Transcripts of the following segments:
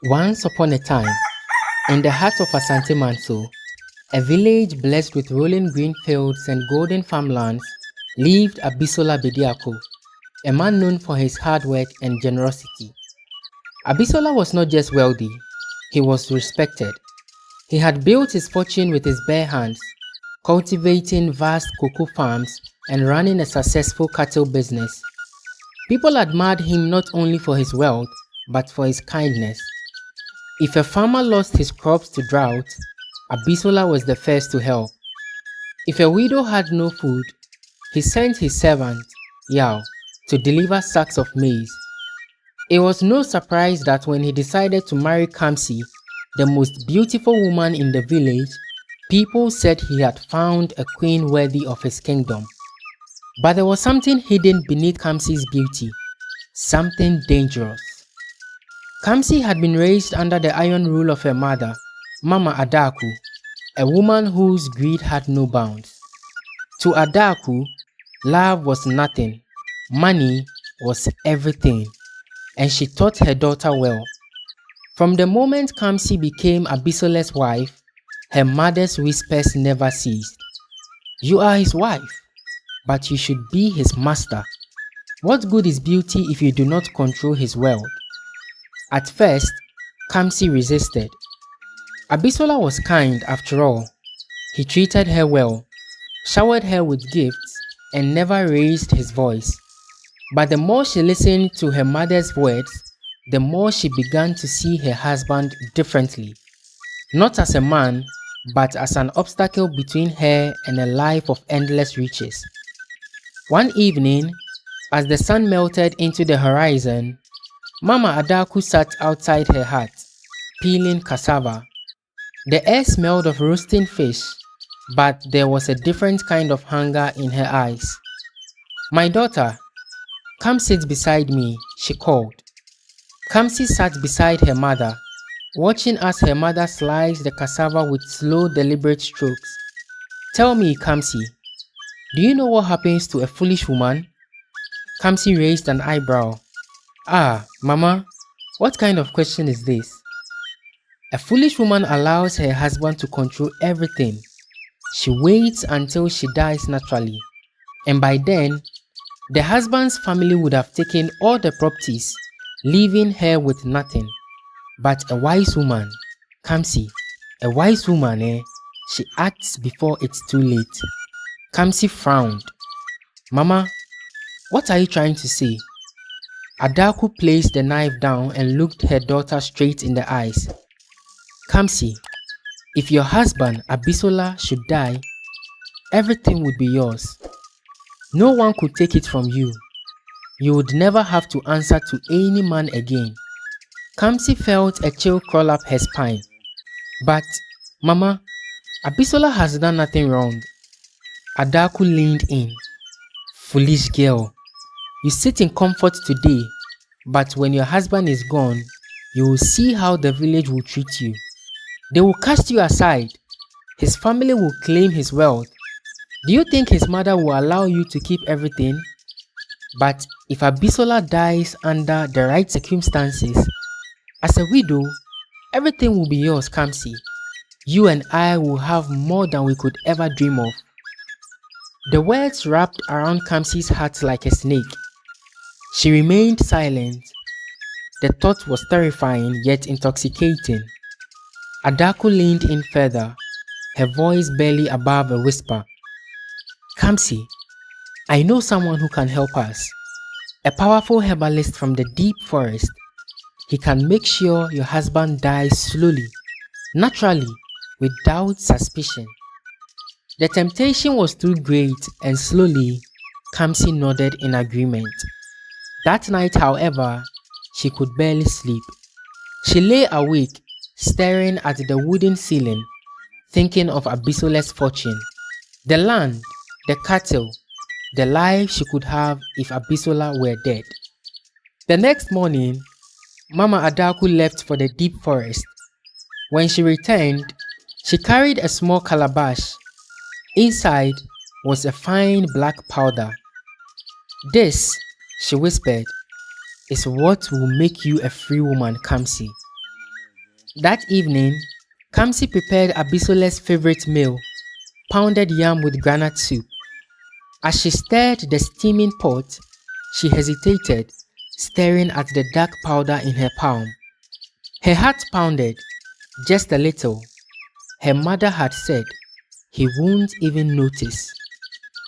Once upon a time, in the heart of Asante Manso, a village blessed with rolling green fields and golden farmlands, lived Abisola Bediako, a man known for his hard work and generosity. Abisola was not just wealthy, he was respected. He had built his fortune with his bare hands, cultivating vast cocoa farms and running a successful cattle business. People admired him not only for his wealth, but for his kindness. If a farmer lost his crops to drought, Abisola was the first to help. If a widow had no food, he sent his servant, Yao, to deliver sacks of maize. It was no surprise that when he decided to marry Kamsi, the most beautiful woman in the village, people said he had found a queen worthy of his kingdom. But there was something hidden beneath Kamsi's beauty, something dangerous. Kamsi had been raised under the iron rule of her mother, Mama Adaku, a woman whose greed had no bounds. To Adaku, love was nothing, money was everything, and she taught her daughter well. From the moment Kamsi became Abisola's wife, her mother's whispers never ceased. You are his wife, but you should be his master. What good is beauty if you do not control his wealth? At first, Kamsi resisted. Abisola was kind after all. He treated her well, showered her with gifts, and never raised his voice. But the more she listened to her mother's words, the more she began to see her husband differently. Not as a man, but as an obstacle between her and a life of endless riches. One evening, as the sun melted into the horizon, Mama Adaku sat outside her hut, peeling cassava. The air smelled of roasting fish, but there was a different kind of hunger in her eyes. My daughter, come sit beside me, she called. Kamsi sat beside her mother, watching as her mother sliced the cassava with slow, deliberate strokes. Tell me, Kamsi, do you know what happens to a foolish woman? Kamsi raised an eyebrow. Ah, Mama, what kind of question is this? A foolish woman allows her husband to control everything. She waits until she dies naturally, and by then, the husband's family would have taken all the properties, leaving her with nothing. But a wise woman, Kamsi, a wise woman, she acts before it's too late. Kamsi frowned. Mama, what are you trying to say? Adaku placed the knife down and looked her daughter straight in the eyes. Kamsi, if your husband, Abisola, should die, everything would be yours. No one could take it from you. You would never have to answer to any man again. Kamsi felt a chill crawl up her spine. But, Mama, Abisola has done nothing wrong. Adaku leaned in. Foolish girl. You sit in comfort today, but when your husband is gone, you will see how the village will treat you. They will cast you aside. His family will claim his wealth. Do you think his mother will allow you to keep everything? But if Abisola dies under the right circumstances, as a widow, everything will be yours, Kamsi. You and I will have more than we could ever dream of. The words wrapped around Kamsi's heart like a snake. She remained silent. The thought was terrifying yet intoxicating. Adaku leaned in further, her voice barely above a whisper. Kamsi, I know someone who can help us. A powerful herbalist from the deep forest. He can make sure your husband dies slowly, naturally, without suspicion. The temptation was too great, and slowly, Kamsi nodded in agreement. That night, however, she could barely sleep. She lay awake, staring at the wooden ceiling, thinking of Abisola's fortune, the land, the cattle, the life she could have if Abisola were dead. The next morning, Mama Adaku left for the deep forest. When she returned, she carried a small calabash. Inside was a fine black powder. This, she whispered, is what will make you a free woman, Kamsi. That evening, Kamsi prepared Abisola's favorite meal, pounded yam with granite soup. As she stirred the steaming pot, she hesitated, staring at the dark powder in her palm. Her heart pounded, just a little. Her mother had said, "He won't even notice."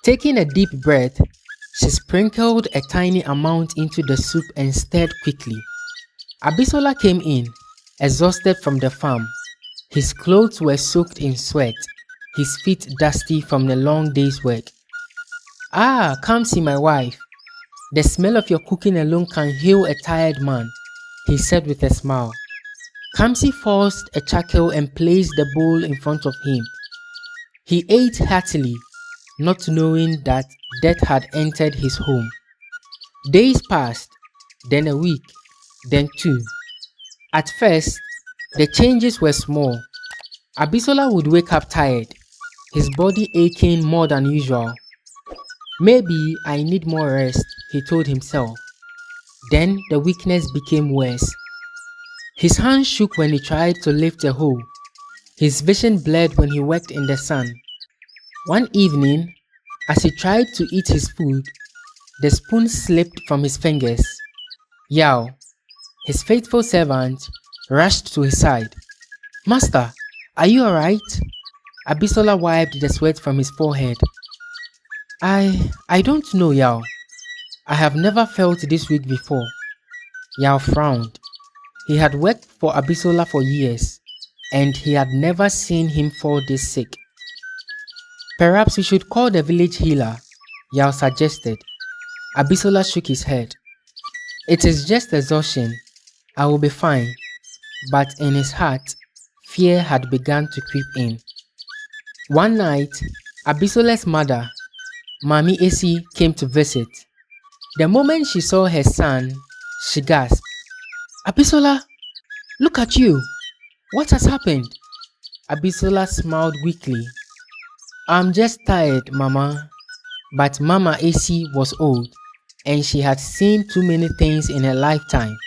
Taking a deep breath, she sprinkled a tiny amount into the soup and stirred quickly. Abisola came in, exhausted from the farm. His clothes were soaked in sweat, his feet dusty from the long day's work. "Ah, come see my wife. The smell of your cooking alone can heal a tired man," he said with a smile. Kamsi forced a chuckle and placed the bowl in front of him. He ate heartily, not knowing that death had entered his home. Days passed, then a week, then two. At first, the changes were small. Abisola would wake up tired, his body aching more than usual. "Maybe I need more rest," he told himself. Then the weakness became worse. His hands shook when he tried to lift a hoe. His vision blurred when he worked in the sun. One evening, as he tried to eat his food, the spoon slipped from his fingers. Yao, his faithful servant, rushed to his side. "Master, are you alright?" Abisola wiped the sweat from his forehead. I don't know, Yao. I have never felt this weak before." Yao frowned. He had worked for Abisola for years, and he had never seen him fall this sick. "Perhaps we should call the village healer," Yao suggested. Abisola shook his head. "It is just exhaustion. I will be fine." But in his heart, fear had begun to creep in. One night, Abisola's mother, Mami Esi, came to visit. The moment she saw her son, she gasped, "Abisola, look at you! What has happened?" Abisola smiled weakly. "I'm just tired, Mama." But Mama Esi was old, and she had seen too many things in her lifetime.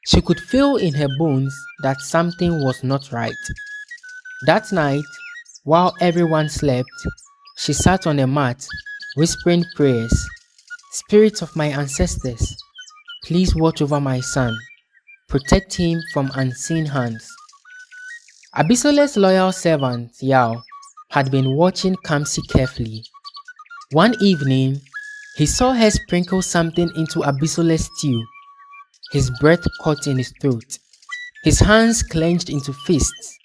She could feel in her bones that something was not right. That night, while everyone slept, she sat on a mat, whispering prayers. "Spirits of my ancestors, please watch over my son. Protect him from unseen hands." Abisola's loyal servant, Yao, had been watching Kamsi carefully. One evening, he saw her sprinkle something into Abisola's stew. His breath caught in his throat. His hands clenched into fists.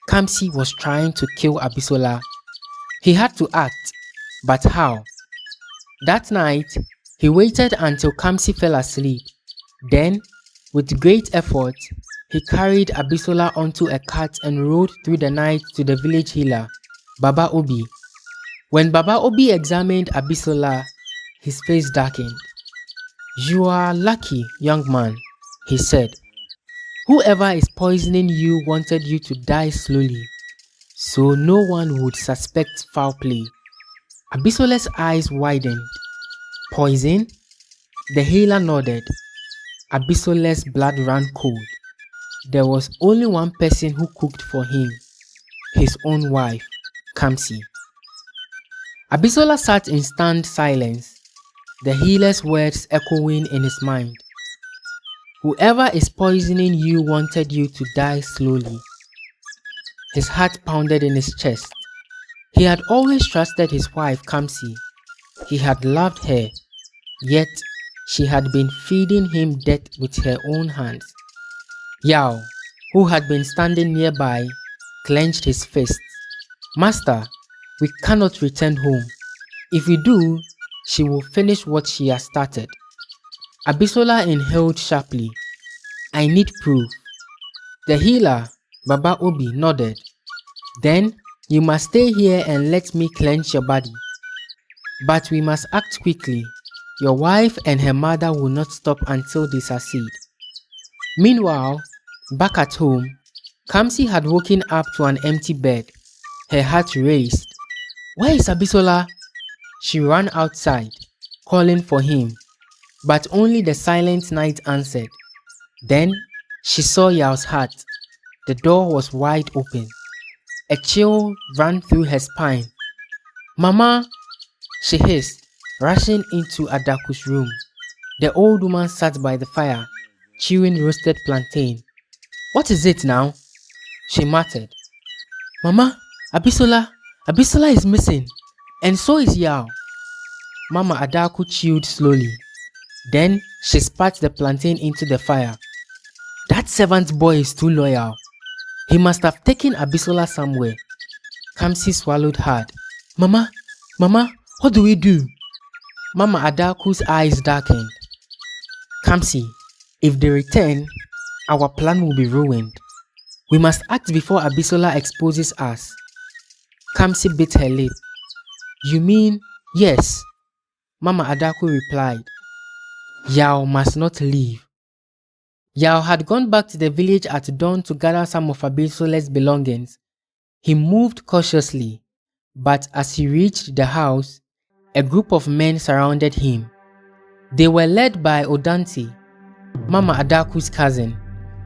Kamsi was trying to kill Abisola. He had to act, but how? That night, he waited until Kamsi fell asleep. Then, with great effort, he carried Abisola onto a cart and rode through the night to the village healer, Baba Obi. When Baba Obi examined Abisola, his face darkened. "You are lucky, young man," he said. "Whoever is poisoning you wanted you to die slowly, so no one would suspect foul play." Abisola's eyes widened. "Poison?" The healer nodded. Abisola's blood ran cold. There was only one person who cooked for him, his own wife, Kamsi. Abisola sat in stunned silence, the healer's words echoing in his mind. "Whoever is poisoning you wanted you to die slowly." His heart pounded in his chest. He had always trusted his wife, Kamsi. He had loved her, yet she had been feeding him death with her own hands. Yao, who had been standing nearby, clenched his fists. "Master, we cannot return home. If we do, she will finish what she has started." Abisola inhaled sharply. "I need proof." The healer, Baba Obi, nodded. "Then you must stay here and let me cleanse your body. But we must act quickly. Your wife and her mother will not stop until they succeed." Meanwhile, back at home, Kamsi had woken up to an empty bed. Her heart raced. "Where is Abisola?" She ran outside, calling for him, but only the silent night answered. Then she saw Yao's hut. The door was wide open. A chill ran through her spine. "Mama!" she hissed, rushing into Adaku's room. The old woman sat by the fire, chewing roasted plantain. "What is it now?" she muttered. "Mama, Abisola is missing, and so is Yao." Mama Adaku chewed slowly. Then she spat the plantain into the fire. "That servant boy is too loyal. He must have taken Abisola somewhere." Kamsi swallowed hard. Mama, what do we do?" Mama Adaku's eyes darkened. "Kamsi, if they return, our plan will be ruined. We must act before Abisola exposes us." Kamsi bit her lip. "You mean, yes?" Mama Adaku replied. "Yao must not leave." Yao had gone back to the village at dawn to gather some of Abisola's belongings. He moved cautiously, but as he reached the house, a group of men surrounded him. They were led by Odanti, Mama Adaku's cousin,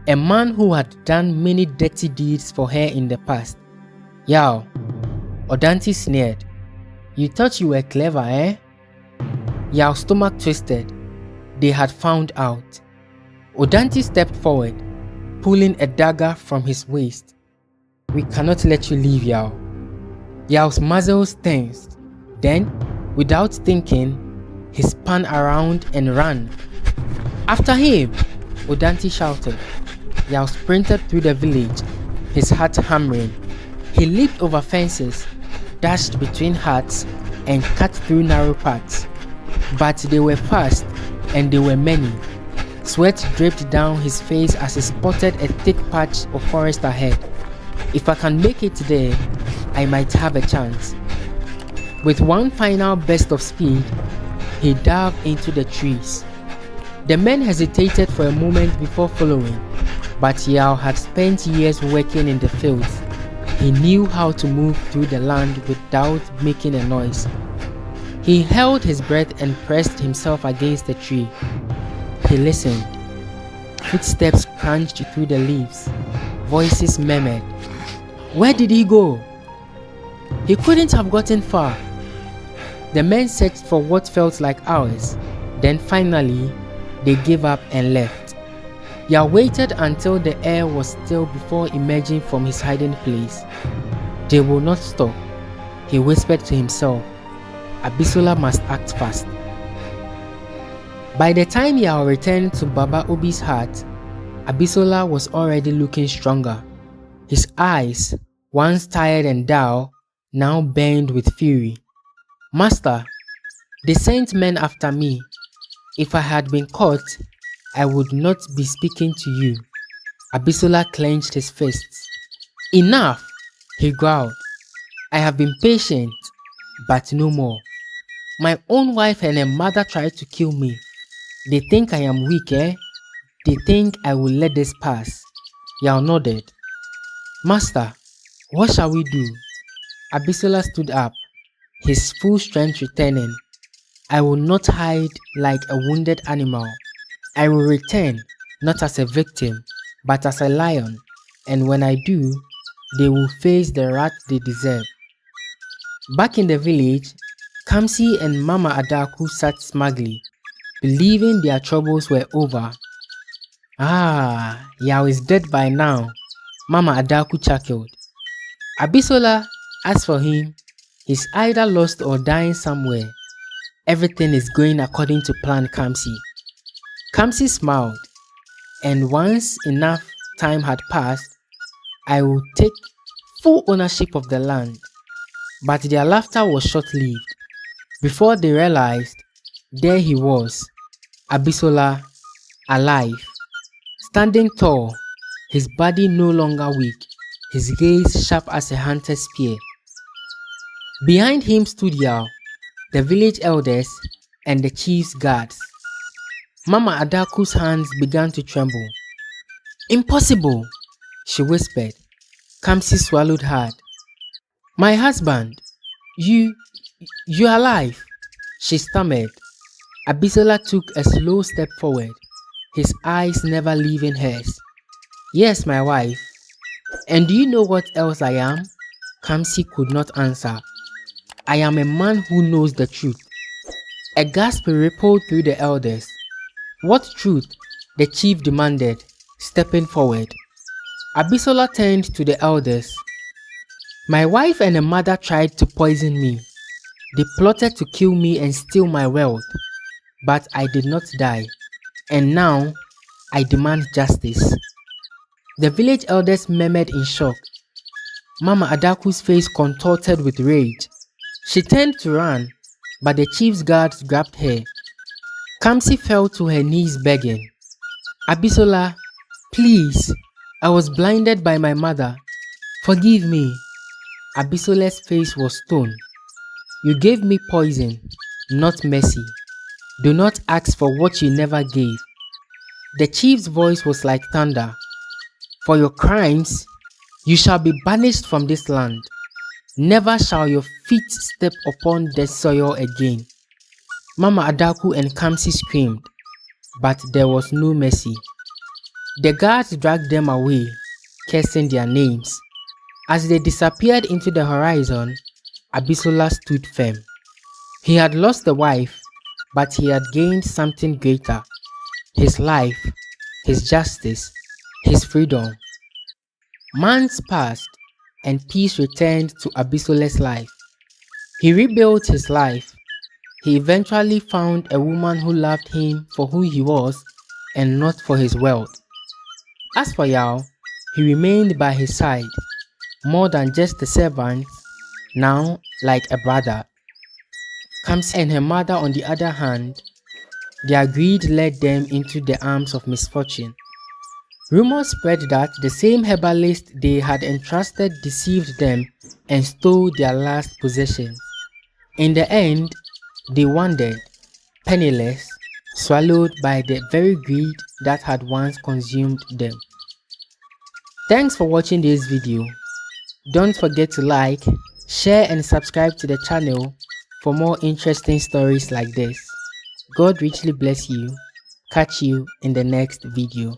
a man who had done many dirty deeds for her in the past. "Yao," Odanti sneered. "You thought you were clever, eh?" Yao's stomach twisted. They had found out. Odanti stepped forward, pulling a dagger from his waist. "We cannot let you leave, Yao." Yao's muscles tensed. Then, without thinking, he spun around and ran. "After him!" Odanti shouted. Yao sprinted through the village, his heart hammering. He leaped over fences, dashed between huts, and cut through narrow paths. But they were fast, and they were many. Sweat dripped down his face as he spotted a thick patch of forest ahead. "If I can make it there, I might have a chance." With one final burst of speed, he dove into the trees. The men hesitated for a moment before following, but Yao had spent years working in the fields. He knew how to move through the land without making a noise. He held his breath and pressed himself against the tree. He listened. Footsteps crunched through the leaves. Voices murmured. Where did he go? He couldn't have gotten far. The men searched for what felt like hours. Then finally, they gave up and left. Yao waited until the air was still before emerging from his hiding place. They will not stop, he whispered to himself. Abisola must act fast. By the time Yao returned to Baba Obi's hut, Abisola was already looking stronger. His eyes, once tired and dull, now burned with fury. Master, they sent men after me. If I had been caught, I would not be speaking to you. Abisola clenched his fists. Enough, he growled. I have been patient, but no more. My own wife and her mother tried to kill me. They think I am weak, eh? They think I will let this pass. Yao nodded. Master, what shall we do? Abisola stood up, his full strength returning. I will not hide like a wounded animal. I will return, not as a victim, but as a lion, and when I do, they will face the wrath they deserve. Back in the village, Kamsi and Mama Adaku sat smugly, believing their troubles were over. Ah, Yao is dead by now, Mama Adaku chuckled. Abisola, as for him, he's either lost or dying somewhere. Everything is going according to plan, Kamsi. Kamsi smiled, and once enough time had passed, I would take full ownership of the land. But their laughter was short-lived. Before they realized, there he was, Abisola, alive, standing tall, his body no longer weak, his gaze sharp as a hunter's spear. Behind him stood Yao, the village elders, and the chief's guards. Mama Adaku's hands began to tremble. Impossible, she whispered. Kamsi swallowed hard. My husband, you're alive, she stammered. Abisola took a slow step forward, his eyes never leaving hers. Yes, my wife, And do you know what else I am? Kamsi could not answer. I am a man who knows the truth. A gasp rippled through the elders. What truth? The chief demanded, stepping forward. Abisola turned to the elders. My wife and a mother tried to poison me. They plotted to kill me and steal my wealth. But I did not die. And now, I demand justice. The village elders murmured in shock. Mama Adaku's face contorted with rage. She turned to run, but the chief's guards grabbed her. Kamsi fell to her knees begging. Abisola, please, I was blinded by my mother. Forgive me. Abisola's face was stone. You gave me poison, not mercy. Do not ask for what you never gave. The chief's voice was like thunder. For your crimes, you shall be banished from this land. Never shall your feet step upon the soil again. Mama Adaku and Kamsi screamed, but there was no mercy. The guards dragged them away, cursing their names. As they disappeared into the horizon, Abisola stood firm. He had lost a wife, but he had gained something greater. His life, his justice, his freedom. Months passed, and peace returned to Abisola's life. He rebuilt his life. He eventually found a woman who loved him for who he was and not for his wealth. As for Yao, he remained by his side, more than just a servant, now like a brother. Kamsi and her mother, on the other hand, their greed led them into the arms of misfortune. Rumors spread that the same herbalist they had entrusted deceived them and stole their last possessions. In the end, they wandered, penniless, swallowed by the very greed that had once consumed them. Thanks for watching this video. Don't forget to like, share and subscribe to the channel for more interesting stories like this. God richly bless you. Catch you in the next video.